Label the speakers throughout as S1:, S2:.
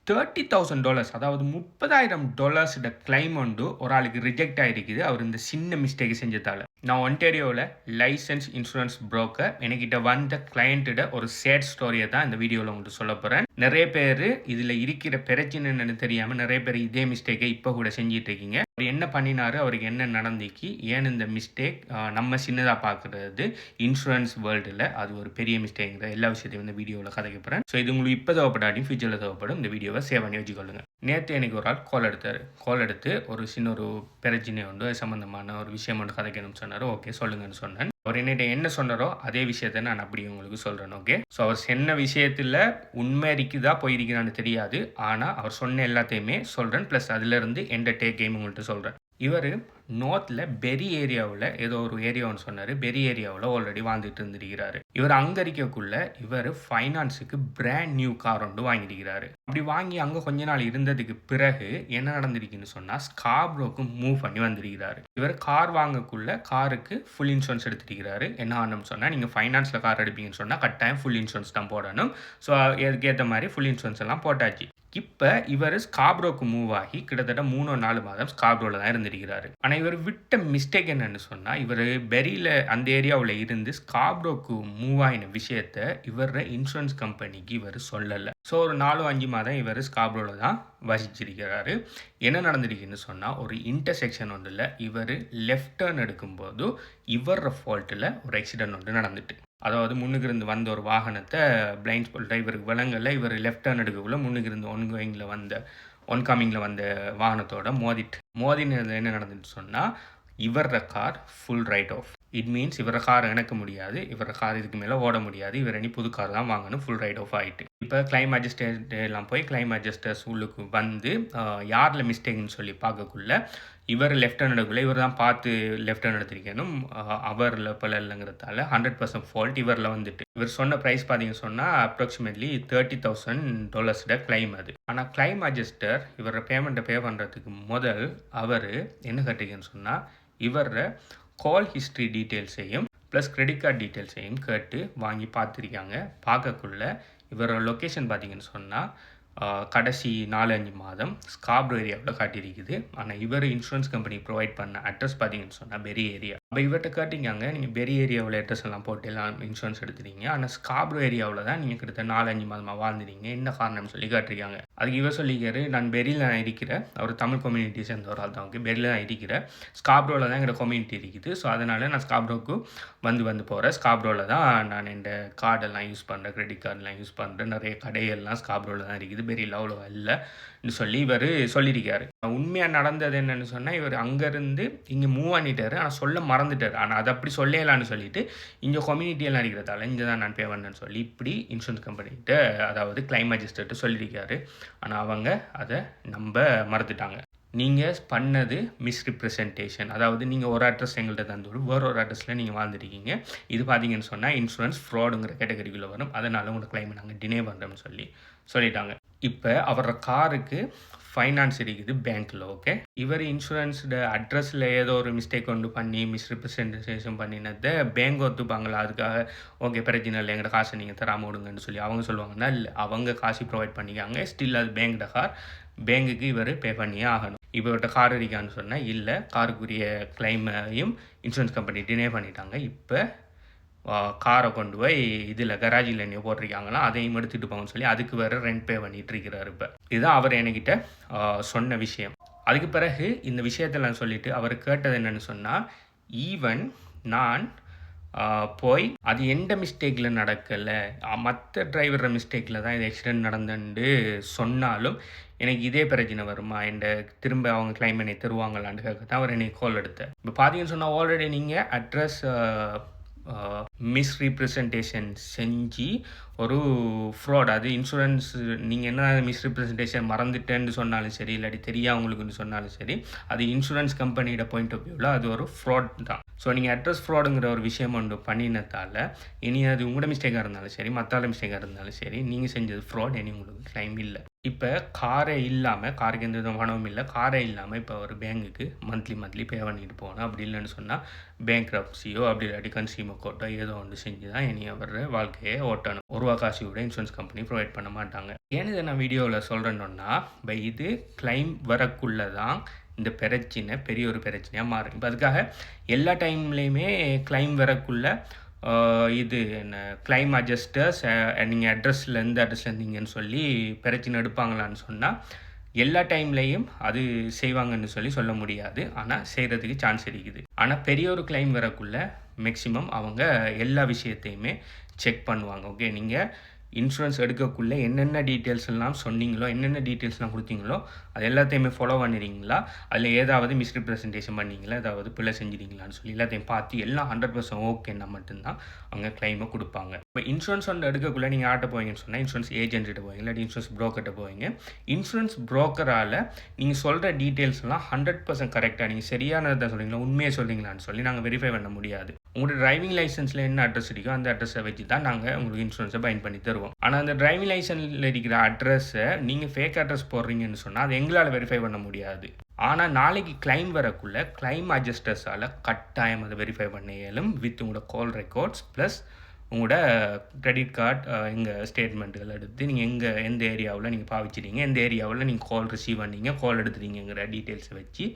S1: $30,000 அதாவது $30,000 கிளைம் உண்டு ஒரு ஆளுக்கு ரிஜெக்ட் ஆகிருக்குது அவர் இந்த சின்ன மிஸ்டேக் செஞ்சதால். நான் ஒன்டாரியோவில் லைசன்ஸ் இன்சூரன்ஸ் புரோக்கர். என்கிட்ட வந்த கிளையண்ட்டோட ஒரு சேட் ஸ்டோரியை தான் இந்த வீடியோவில் உங்களுக்கு சொல்ல போகிறேன். நிறைய பேர் இதில் இருக்கிற பிரச்சனை என்னன்னு தெரியாமல் நிறைய பேர் இதே மிஸ்டேக்கை இப்போ கூட செஞ்சிட்டு இருக்கீங்க. அவர் என்ன பண்ணினாரு, அவருக்கு என்ன நடந்துச்சு, ஏன் இந்த மிஸ்டேக் நம்ம சின்னதாக பார்க்குறது இன்சூரன்ஸ் வேர்ல்டில் அது ஒரு பெரிய மிஸ்டேக்குங்கிற எல்லா விஷயத்தையும் இந்த வீடியோவில் கதைக்க போகிறேன். ஸோ இது உங்களுக்கு இப்போ தேவைப்படாட்டியும் ஃபியூச்சரில் தேவைப்படும். இந்த வீடியோவை சேவ் பண்ணி வச்சுக்கொள்ளுங்க. நேற்று எனக்கு ஒரு ஆள் கால் எடுத்து ஒரு சின்ன ஒரு பிரச்சனை உண்டு, அது சம்மந்தமான ஒரு விஷயம் ஒன்று கதைக்கணும்னு சொன்னார். ஓகே சொல்லுங்கன்னு சொன்னேன். அவர் என்னிட்ட என்ன சொன்னாரோ அதே விஷயத்தை நான் அப்படியே உங்களுக்கு சொல்கிறேன். ஓகே, ஸோ அவர் சொன்ன விஷயத்தில் உண்மை இருக்குதா போயிருக்குதான்னு தெரியாது, ஆனால் அவர் சொன்ன எல்லாத்தையுமே சொல்கிறேன். ப்ளஸ் அதிலிருந்து எந்த டேக் கேம் உங்கள்கிட்ட சொல்கிறேன். இவர் நார்த்தில் பெரி ஏரியாவில் ஏதோ ஒரு ஏரியாவுன்னு சொன்னார். பெரி ஏரியாவில் ஆல்ரெடி வாழ்ந்துட்டு இருந்திருக்கிறாரு. இவர் அங்கே இருக்கக்குள்ள இவர் ஃபைனான்ஸுக்கு பிராண்ட் நியூ கார் ஒன்று வாங்கியிருக்கிறாரு. அப்படி வாங்கி அங்கே கொஞ்ச நாள் இருந்ததுக்கு பிறகு என்ன நடந்திருக்குன்னு சொன்னால் ஸ்கார்ப்ரோக்கு மூவ் பண்ணி வந்திருக்கிறாரு. இவர் கார் வாங்கக்குள்ள காருக்கு ஃபுல் இன்சூரன்ஸ் எடுத்துருக்கிறாரு. என்ன ஆகணும்னு சொன்னால் நீங்கள் ஃபைனான்ஸில் கார் எடுப்பீங்கன்னு சொன்னால் கட்டாயம் ஃபுல் இன்சூரன்ஸ் தான் போடணும். ஸோ அதுக்கேற்ற மாதிரி ஃபுல் இன்சூரன்ஸ் எல்லாம் போட்டாச்சு. இப்போ இவர் ஸ்கார்ப்ரோக்கு மூவ் ஆகி கிட்டத்தட்ட 3-4 மாதம் ஸ்கார்ப்ரோவில் தான் இருந்திருக்கிறாரு. ஆனால் இவர் விட்ட மிஸ்டேக் என்னன்னு சொன்னால், இவர் பெரியில் அந்த ஏரியாவில் இருந்து ஸ்கார்ப்ரோக்கு மூவ் ஆகின விஷயத்த இவர இன்சூரன்ஸ் கம்பெனிக்கு இவர் சொல்லலை. ஸோ ஒரு 4-5 மாதம் இவர் ஸ்கார்ப்ரோவில் தான் வசிச்சிருக்கிறாரு. என்ன நடந்திருக்குன்னு சொன்னால், ஒரு இன்டர்செக்ஷன் ஒன்றில் இவர் லெஃப்ட் டர்ன் எடுக்கும்போது இவர ஃபால்ட்டில் ஒரு ஆக்சிடென்ட் ஒன்று நடந்துட்டு, அதாவது முன்னுக்கு இருந்து வந்த ஒரு வாகனத்தை பிளைண்ட் ஸ்பாட் இவருக்கு விலங்கல்ல, இவர் லெஃப்ட் டர்ன் எடுக்கக்குள்ள முன்னுக்கு இருந்து ஒன்கமிங்கில் வந்த வாகனத்தோட மோதினது என்ன நடந்துட்டு சொன்னால், இவர car full write off. It means இவர கார் இணக்க முடியாது, இவர கார் இதுக்கு மேலே ஓட முடியாது, இவர் இனி புது கார் தான் வாங்கணும். ஃபுல் ரைட் ஆஃப் ஆகிட்டு இப்போ கிளைம் அட்ஜஸ்டர் எல்லாம் போய் கிளைம் அட்ஜஸ்டர்ஸ் உள்ளுக்கு வந்து யாரில் மிஸ்டேக்னு சொல்லி பார்க்கக்குள்ள இவர் லெஃப்ட் ஹேண்ட் எடுக்கல, இவர் தான் பார்த்து லெஃப்ட் ஹேண்ட் எடுத்திருக்கணும். அவரில் பல இல்லைங்கிறதால 100% ஃபால்ட் இவரில் வந்துட்டு. இவர் சொன்ன ப்ரைஸ் பார்த்தீங்கன்னு சொன்னால் அப்ராக்சிமேட்லி $30,000 கிளைம் அது. ஆனால் கிளைம் அட்ஜஸ்டர் இவர பேமெண்ட்டை பே பண்ணுறதுக்கு முதல் அவர் என்ன கட்டிங்கன்னு சொன்னால் இவர கால் ஹிஸ்ட்ரி டீட்டெயில்ஸையும் ப்ளஸ் கிரெடிட் கார்டு டீட்டெயில்ஸையும் கேட்டு வாங்கி பார்த்துருக்காங்க. பார்க்கக்குள்ள இவரோட லொக்கேஷன் பார்த்தீங்கன்னு சொன்னால் கடைசி 4-5 மாதம் ஸ்கார்ப்ரோ ஏரியாவில் காட்டியிருக்குது. ஆனால் இவர் இன்சூரன்ஸ் கம்பெனி ப்ரொவைட் பண்ண அட்ரஸ் பார்த்தீங்கன்னு சொன்னால் பெரி ஏரியா. அப்போ இவர்கிட்ட கேட்டிங்க, நீங்கள் பெரி ஏரியாவில் அட்ரஸ் எல்லாம் போட்டு எல்லாம் இன்சூரன்ஸ் எடுத்துறீங்க, ஆனால் ஸ்கார்ப்ரோ ஏரியாவில் தான் நீங்கள் கிட்டத்தட்ட 4-5 மாதமாக வாழ்ந்துறீங்க, என்ன காரணம்னு சொல்லி கேட்டிருக்காங்க. அதுக்கு இவர் சொல்லிக்காரு, நான் பெரியில் தான் இருக்கிறேன், அவர் தமிழ் கம்யூனிட்டி சேர்ந்த ஒரு ஆள் தான். ஓகே, பெரியில் தான் இருக்கிறேன், ஸ்கார்ப்ரோவில் தான் எங்களோட கம்யூனிட்டி இருக்குது. ஸோ அதனால் நான் ஸ்கார்ப்ரோக்கு வந்து போகிறேன். ஸ்கார்ப்ரோவில் தான் நான் என் கார்டெல்லாம் யூஸ் பண்ணுறேன், கிரெடிட் கார்டெலாம் யூஸ் பண்ணுறேன், நிறைய கடையெல்லாம் ஸ்கார்ப்ரோவில் தான் இருக்குது, பெரியில் அவ்வளோ இல்லைன்னு சொல்லி இவர் சொல்லியிருக்காரு. உண்மையாக நடந்தது என்னன்னு சொன்னால், இவர் அங்கேருந்து இங்கே மூவ் பண்ணிட்டார், ஆனால் சொல்ல மறந்துட்டார். ஆனால் அதை அப்படி சொல்லலான்னு சொல்லிட்டு இங்கே கம்யூனிட்டியெல்லாம் இருக்கிறதால இங்கே தான் நான் பே பண்ணேன்னு சொல்லி இப்படி இன்சூரன்ஸ் கம்பெனிகிட்ட, அதாவது கிளைம் அட்ஜஸ்டர்கிட்ட சொல்லியிருக்காரு. ஆனால் அவங்க அதை நம்ப மறந்துட்டாங்க. நீங்கள் பண்ணது மிஸ்ரிப்ரசன்டேஷன், அதாவது நீங்கள் ஒரு அட்ரஸ் எங்கள்கிட்ட தந்துவிடு, ஒரு அட்ரஸில் நீங்கள் வாழ்ந்துருக்கீங்க, இது பார்த்தீங்கன்னு சொன்னால் இன்சூரன்ஸ் ஃப்ராடுங்கிற கேட்டகரிக்குள்ளே வரும், அதனால் உங்களோட கிளைமை நாங்கள் டினே பண்ணுறோம்னு சொல்லிட்டாங்க. இப்போ அவரோட காருக்கு ஃபைனான்ஸ் இருக்குது பேங்க்கில். ஓகே, இவர் இன்சூரன்ஸோட அட்ரஸில் ஏதோ ஒரு மிஸ்டேக் கொண்டு பண்ணி மிஸ்ரிப்ரசன்டேஷன் பண்ணினதை பேங்க் ஒத்துப்பாங்களா? அதுக்காக ஓகே பிரச்சனை இல்லை, எங்களோட காசை நீங்கள் தராமல் விடுங்கன்னு சொல்லி அவங்க சொல்லுவாங்கன்னா, இல்லை அவங்க காசு ப்ரொவைட் பண்ணிக்காங்க, ஸ்டில் அது பேங்க்ட கார், பேங்குக்கு இவர் பே பண்ணியே ஆகணும். இப்போ இவர்கிட்ட கார் இருக்கான்னு சொன்னால் இல்லை, காருக்குரிய கிளைமையும் இன்சூரன்ஸ் கம்பெனி டினே பண்ணிட்டாங்க. இப்போ காரை கொண்டு போய் இதில் கராஜில் என்ன போட்டிருக்காங்களா அதையும் எடுத்துகிட்டு போங்கன்னு சொல்லி அதுக்கு வேறு ரெண்ட் பே பண்ணிகிட்டு இருக்கிறாரு. இப்போ இதுதான் அவர் என்கிட்ட சொன்ன விஷயம். அதுக்கு பிறகு இந்த விஷயத்தெல்லாம் சொல்லிவிட்டு அவர் கேட்டது என்னென்னு சொன்னால், ஈவன் நான் போய் அது எந்த மிஸ்டேக்கில் நடக்கலை, மற்ற டிரைவரோட மிஸ்டேக்கில் தான் இது ஆக்சிடென்ட் நடந்துன்னு சொன்னாலும் எனக்கு இதே பிரச்சனை வருமா, திரும்ப அவங்க கிளைம் பண்ணி தருவாங்களான்னு கேட்க தான் அவர் என்னை கால் எடுத்தேன். இப்போ பார்த்தீங்கன்னு சொன்னால் ஆல்ரெடி நீங்கள் அட்ரஸ் மிஸ்ரிப்ரசன்டேஷன் செஞ்சு ஒரு ஃப்ராட், அது இன்சூரன்ஸ் நீங்கள் என்ன மிஸ்ரிப்ரசன்டேஷன் மறந்துட்டேன்னு சொன்னாலும் சரி, இல்லாட்டி தெரியாதவங்களுக்குன்னு சொன்னாலும் சரி, அது இன்சூரன்ஸ் கம்பெனியோட பாயிண்ட் ஆஃப் வியூவில் அது ஒரு ஃப்ராட் தான். ஸோ நீங்கள் அட்ரஸ் ஃப்ராடுங்கிற ஒரு விஷயம் ஒன்று பண்ணினதால் இனி அது உங்களோட மிஸ்டேக்காக இருந்தாலும் சரி, மற்ற மிஸ்டேக்காக இருந்தாலும் சரி, நீங்கள் செஞ்சது ஃப்ராட், இனி உங்களுக்கு கிளைம் இல்லை. இப்போ காரே இல்லாமல், காருக்கு எந்த விதமான பணமும் இல்லை, காரே இல்லாமல் இப்போ ஒரு பேங்குக்கு மந்த்லி பே பண்ணிட்டு போகணும். அப்படி இல்லைன்னு சொன்னால் பேங்க்ரப்சியோ அப்படி இல்லாட்டி கன்சியூமர் கோர்ட்டோ ஏதோ ஒன்று செஞ்சு தான் இனி அவர் வாழ்க்கையை ஓட்டணும். ஒரு ரூபா காசு கூட இன்சூரன்ஸ் கம்பெனி ப்ரொவைட் பண்ண மாட்டாங்க. ஏன் இதை நான் வீடியோவில் சொல்கிறேன்னா, இது கிளைம் வரக்குள்ள தான் இந்த பிரச்சனை பெரிய ஒரு பிரச்சனையாக மாறும். இப்போ அதுக்காக எல்லா டைம்லேயுமே கிளைம் வரக்குள்ள இது என்ன கிளைம் அட்ஜஸ்டர்ஸ் நீங்கள் அட்ரஸில் எந்த அட்ரஸில் இருந்தீங்கன்னு சொல்லி பிரச்சனை எடுப்பாங்களான்னு சொன்னால் எல்லா டைம்லேயும் அது செய்வாங்கன்னு சொல்லி சொல்ல முடியாது. ஆனால் செய்கிறதுக்கு சான்ஸ் இருக்குது. ஆனால் பெரிய ஒரு கிளைம் வரக்குள்ள மேக்ஸிமம் அவங்க எல்லா விஷயத்தையுமே செக் பண்ணுவாங்க. ஓகே, நீங்கள் இன்சூரன்ஸ் எடுக்கக்குள்ளே என்னென்ன டீட்டெயில்ஸ் எல்லாம் சொன்னீங்களோ, என்னென்ன டீட்டெயில்ஸ்லாம் கொடுத்தீங்களோ அது எல்லாத்தையுமே ஃபாலோ பண்ணிடுறீங்களா, அதில் ஏதாவது மிஸ்ரிப்ரசன்டேஷன் பண்ணீங்களா, ஏதாவது பிள்ளை செஞ்சிட்டீங்களான்னு சொல்லி எல்லாத்தையும் பார்த்து எல்லாம் 100% ஓகேன்னா மட்டும்தான் அவங்க கிளைமை கொடுப்பாங்க. இப்போ இன்சூரன்ஸ் ஒன்று எடுக்கக்குள்ளே நீங்கள் ஆட்ட போவீங்கன்னு சொன்னால் இன்சூரன்ஸ் ஏஜென்ட்டிட்ட போவீங்க, இல்லாட்டி இன்சூரன்ஸ் ப்ரோக்கர்கிட்ட போவீங்க. இன்சூரன்ஸ் ப்ரோக்கரால் நீங்கள் சொல்கிற டீட்டெயில்ஸ்லாம் 100% கரெக்டாக நீங்கள் சரியானதை சொல்கிறீங்களா, உண்மையை சொல்கிறீங்களான்னு சொல்லி நாங்கள் வெரிஃபை பண்ண முடியாது. உங்களோட டிரைவிங் லைசன்ஸில் என்ன அட்ரஸ் இருக்கோ அந்த அட்ரஸை வச்சு தான் நாங்கள் உங்களுக்கு இன்சூரன்ஸை பைண்ட் பண்ணி தருவோம். ஆனால் அந்த டிரைவிங் லைசன்ஸில் இருக்கிற அட்ரஸை நீங்கள் ஃபேக் அட்ரஸ் போடுறீங்கன்னு சொன்னால் அது எங்களால் வெரிஃபை பண்ண முடியாது. ஆனால் நாளைக்கு கிளைம் வரக்குள்ள கிளைம் அட்ஜஸ்டர்ஸால் கட்டாயம் அதை வெரிஃபை பண்ண இயலும் வித் உங்களோட கால் ரெக்கார்ட்ஸ் ப்ளஸ் உங்களோட கிரெடிட் கார்டு எங்கள் ஸ்டேட்மெண்ட்டுகள் எடுத்து நீங்கள் எந்த ஏரியாவில் நீங்கள் பாவிச்சிட்டீங்க, எந்த ஏரியாவில் நீங்கள் கால் ரிசீவ் பண்ணீங்க, கால் எடுத்துட்டீங்கிற டீட்டெயில்ஸை வச்சு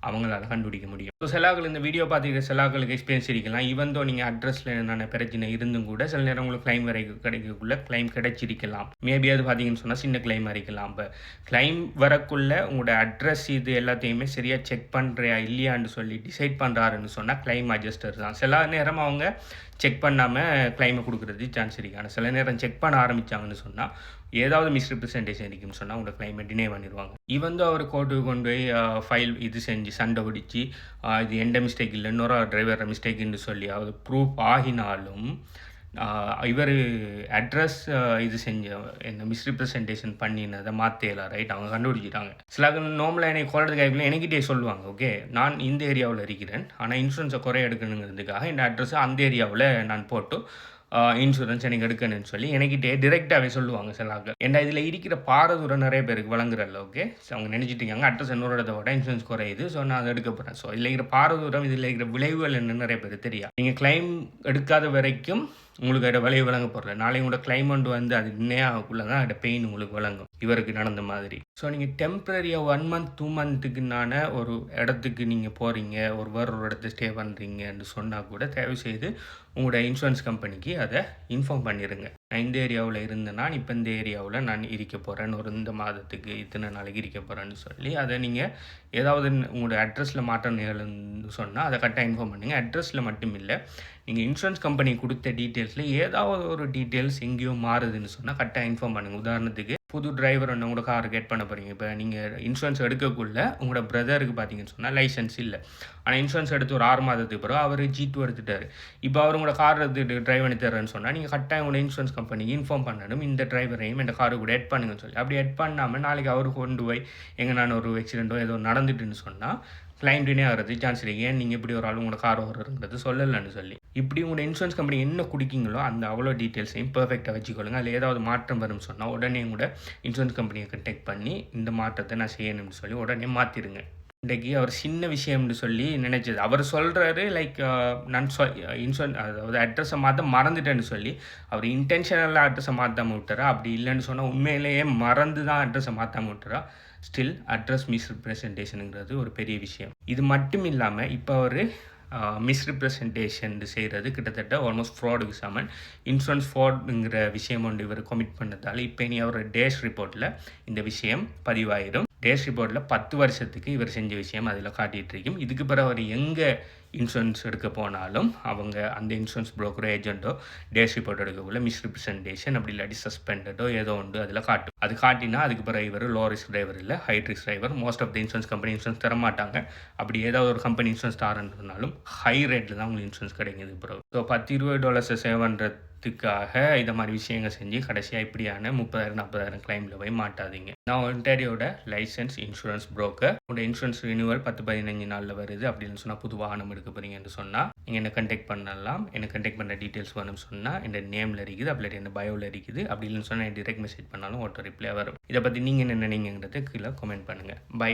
S1: அவங்களால கண்டுபிடிக்க முடியும். ஸோ சிலாக்கள் இந்த வீடியோ பார்த்துக்கிற சிலாக்களுக்கு எக்ஸ்பீரியன்ஸ் இருக்கலாம். ஈவன் தோ நீங்கள் அட்ரஸில் என்னென்ன பிரச்சனை இருந்தும் கூட சில நேரம் உங்களுக்கு கிளைம் கிடைக்கக்குள்ள கிளைம் கிடைச்சிருக்கலாம். மேபி அது பார்த்தீங்கன்னு சொன்னால் சின்ன கிளைம் இருக்கலாம். இப்போ கிளைம் வரக்குள்ள உங்களோட அட்ரஸ் இது எல்லாத்தையுமே சரியாக செக் பண்ணுறியா இல்லையான்னு சொல்லி டிசைட் பண்ணுறாருன்னு சொன்னால் கிளைம் அட்ஜஸ்டர் தான். சில நேரம் அவங்க செக் பண்ணாமல் கிளைமை கொடுக்குறது சான்ஸ் இருக்குது. ஆனால் சில நேரம் செக் பண்ண ஆரம்பித்தாங்கன்னு சொன்னால் ஏதாவது மிஸ்ரிப்ரசன்டேஷன் இருக்குன்னு சொன்னால் உங்களோட கிளைமை டினே பண்ணிடுவாங்க. ஈவன் தான் அவர் கோர்ட்டுக்கு கொண்டு போய் ஃபைல் இது செஞ்சு சண்டை பிடிச்சி இது எந்த மிஸ்டேக் இல்லை இன்னொரு டிரைவரோட மிஸ்டேக்குன்னு சொல்லி அது ப்ரூஃப் ஆகினாலும் இவர் அட்ரஸ் இது செஞ்ச என்ன மிஸ்ரிப்ரசன்டேஷன் பண்ணினதை மாற்றலாம். ரைட், அவங்க கண்டுபிடிச்சிட்டாங்க. சில நார்மலாக எனக்கு குறைறதுக்கு ஆகிக்கலாம் எனக்கிட்டே சொல்லுவாங்க, ஓகே நான் இந்த ஏரியாவில் இருக்கிறேன் ஆனால் இன்சூரன்ஸை குறைய எடுக்கணுங்கிறதுக்காக இந்த அட்ரஸை அந்த ஏரியாவில் நான் போட்டு இன்சூரன்ஸ் எனக்கு எடுக்கணும்னு சொல்லி எனக்கிட்டே டிரெக்டாகவே சொல்லுவாங்க சிலாக்கள். ஏன்னா இதில் இருக்கிற பாரதூரம் நிறைய பேருக்கு வழங்குறல்ல. ஓகே, அவங்க நினச்சிட்டு அட்ரஸ் இன்னொரு இடத்த விட இன்சூரன்ஸ் குறையுது, ஸோ நான் அதை எடுக்க போகிறேன். ஸோ இதில் இருக்கிற பாரதூரம், இதில் இருக்கிற விளைவுகள் என்ன நிறைய பேர் தெரியாது. நீங்கள் கிளைம் எடுக்காத வரைக்கும் உங்களுக்கு அதை விளைவு வழங்க போகிறல. நாளைக்கு உங்களோட கிளைமெண்ட் வந்து அது இன்னையாக்குள்ளே தான் அதோட பெயின் உங்களுக்கு வழங்கும் இவருக்கு நடந்த மாதிரி. ஸோ நீங்கள் டெம்பரரியாக 1 month 2 monthக்குனான ஒரு இடத்துக்கு நீங்கள் போகிறீங்க, வேறு ஒரு இடத்த ஸ்டே பண்ணுறீங்கன்னு சொன்னால் கூட தயவு செய்து உங்களோட இன்சூரன்ஸ் கம்பெனிக்கு அதை இன்ஃபார்ம் பண்ணிடுங்க. நான் இந்த ஏரியாவில் இருந்தேன்னா இப்போ இந்த ஏரியாவில் நான் இருக்க போகிறேன், இந்த மாதத்துக்கு இத்தனை நாளைக்கு இருக்க போகிறேன்னு சொல்லி அதை நீங்கள் ஏதாவது உங்களோட அட்ரஸில் மாற்றம் நிகழ்ன்னு சொன்னால் அதை கரெக்டாக இன்ஃபார்ம் பண்ணுங்கள். அட்ரஸில் மட்டும் இல்லை, நீங்கள் இன்சூரன்ஸ் கம்பெனி கொடுத்த டீட்டெயில்ஸில் ஏதாவது ஒரு டீட்டெயில்ஸ் எங்கேயோ மாறுதுன்னு சொன்னால் கரெக்டாக இன்ஃபார்ம் பண்ணுங்கள். உதாரணத்துக்கு புது டிரைவர் ஒன்று உங்களோட கார் கெட் பண்ண போகிறீங்க. இப்போ நீங்கள் இன்சூரன்ஸ் எடுக்கக்குள்ள உங்களோட பிரதருக்கு பார்த்தீங்கன்னு சொன்னால் லைசன்ஸ் இல்லை, ஆனால் இன்சூரன்ஸ் எடுத்து ஒரு 6 மாதத்துக்கு பிறகு அவர் G2 எடுத்துட்டார். இப்போ அவர் உங்களோட கார் எடுத்துட்டு டிரைவ் பண்ணி தர்றேன்னு சொன்னால் நீங்கள் கரெக்டாக உங்களோட இன்சூரன்ஸ் கம்பெனிக்கு இன்ஃபார்ம் பண்ணணும், இந்த டிரைவரையும் இந்த காரு கூட எட் பண்ணுங்கன்னு சொல்லி. அப்படி எட் பண்ணாமல் நாளைக்கு அவருக்கு கொண்டு போய் எங்கே நான் ஒரு ஆக்சிடென்ட்டோ ஏதோ நடந்துட்டுன்னு சொன்னால் கிளைம் டினே ஆகிறது சான்ஸ் இருக்குது. ஏன் நீங்கள் இப்படி ஒரு ஆள் உங்களோட கார் ஓடுறதுங்கிறது சொல்லலைன்னு சொல்லி. இப்படி உங்களோட இன்சூரன்ஸ் கம்பெனி என்ன குடிக்கீங்களோ அந்த அவ்வளோ டீட்டெயில்ஸையும் பர்ஃபெக்டாக வச்சுக்கொள்ளுங்க. அதில் ஏதாவது மாற்றம் வரும்னு சொன்னால் உடனே கூட இன்சூரன்ஸ் கம்பெனியை கண்டெக்ட் பண்ணி இந்த மாற்றத்தை நான் செய்யணும்னு சொல்லி உடனே மாற்றிடுங்க. இன்றைக்கி அவர் சின்ன விஷயம்னு சொல்லி நினச்சது அவர் சொல்கிறாரு, லைக் நான் இன்சூரன்ஸ் அதாவது அட்ரஸை மாற்ற மறந்துட்டேன்னு சொல்லி அவர் இன்டென்ஷனலாக அட்ரஸை மாற்றாமல் விட்டுறா. அப்படி இல்லைன்னு சொன்னால் உண்மையிலேயே மறந்து தான் அட்ரஸை மாற்றாமல் விட்டுறா. ஸ்டில் அட்ரஸ் மிஸ்ரிப்ரசன்டேஷனுங்கிறது ஒரு பெரிய விஷயம். இது மட்டும் இல்லாமல் இப்போ அவர் மிஸ்ரிப்ரசன்டேஷன் செய்கிறது கிட்டத்தட்ட ஆல்மோஸ்ட் ஃப்ராடுக்கு சமன். இன்சூரன்ஸ் ஃப்ராடுங்கிற விஷயம் ஒன்று இவர் கமிட் பண்ணதால் இப்போ இனி அவர் டேஷ் ரிப்போர்ட்டில் இந்த விஷயம் பதிவாயிடும். டேஷ் ரிப்போர்ட்டில் 10 வருஷத்துக்கு இவர் செஞ்ச விஷயம் அதில் காட்டிகிட்டு இருக்கும். இதுக்கு பிறகு அவர் எங்கே இன்சூரன்ஸ் எடுக்க போனாலும் அவங்க அந்த இன்சூரன்ஸ் புரோக்கரோ ஏஜென்ட்டோ டேஷ் ரிப்போர்ட் எடுக்கக்குள்ள மிஸ்ரிப்ரசன்டேஷன் அப்படி இல்லாட்டி சஸ்பெண்டடோ ஏதோ உண்டு அதில் காட்டும். அது காட்டினா அதுக்கு பிறகு இவர் லோ ரிஸ்க் டிரைவர் இல்லை high risk driver. Most of the insurance company insurance தர மாட்டாங்க. அப்படி ஏதாவது ஒரு கம்பெனி இன்சூரன்ஸ் தரன்றதுனாலும் ஹை ரேட்டில் தான் உங்களுக்கு இன்சூரன்ஸ் கிடைக்குது பிறகு. ஸோ $10-20 சேவ் பண்ணுறதுக்காக இந்த மாதிரி விஷயங்கள் செஞ்சு கடைசியாக இப்படியான 30,000-40,000 கிளைமில் போய் மாட்டாதீங்க. நான் ஒன்டாரியோட லைசன்ஸ் இன்சூரன்ஸ் புரோக்கர். உங்களோட இன்சூரன்ஸ் ரினியூவல் 10-15 நாளில் வருது அப்படின்னு சொன்னால் புது வாகனம் எடுக்க போகிறீங்கன்னு சொன்னால் நீங்கள் என்ன கண்டெக்ட் பண்ணலாம். என்ன கண்டெக்ட் பண்ணுற டீட்டெயில்ஸ் வேணும்னு சொன்னால் இந்த நேமில் இருக்குது, அப்படி என்ன பயோவில் இருக்குது. அப்படி இல்லைன்னு சொன்னால் டிரெக்ட் மெசேஜ் பண்ணாலும் ஆட்டோ ரிப்ளை வரும். இதை பற்றி நீங்கள் என்ன நினைக்கிறீங்கிறது கீழே கமெண்ட் பண்ணுங்கள். பை.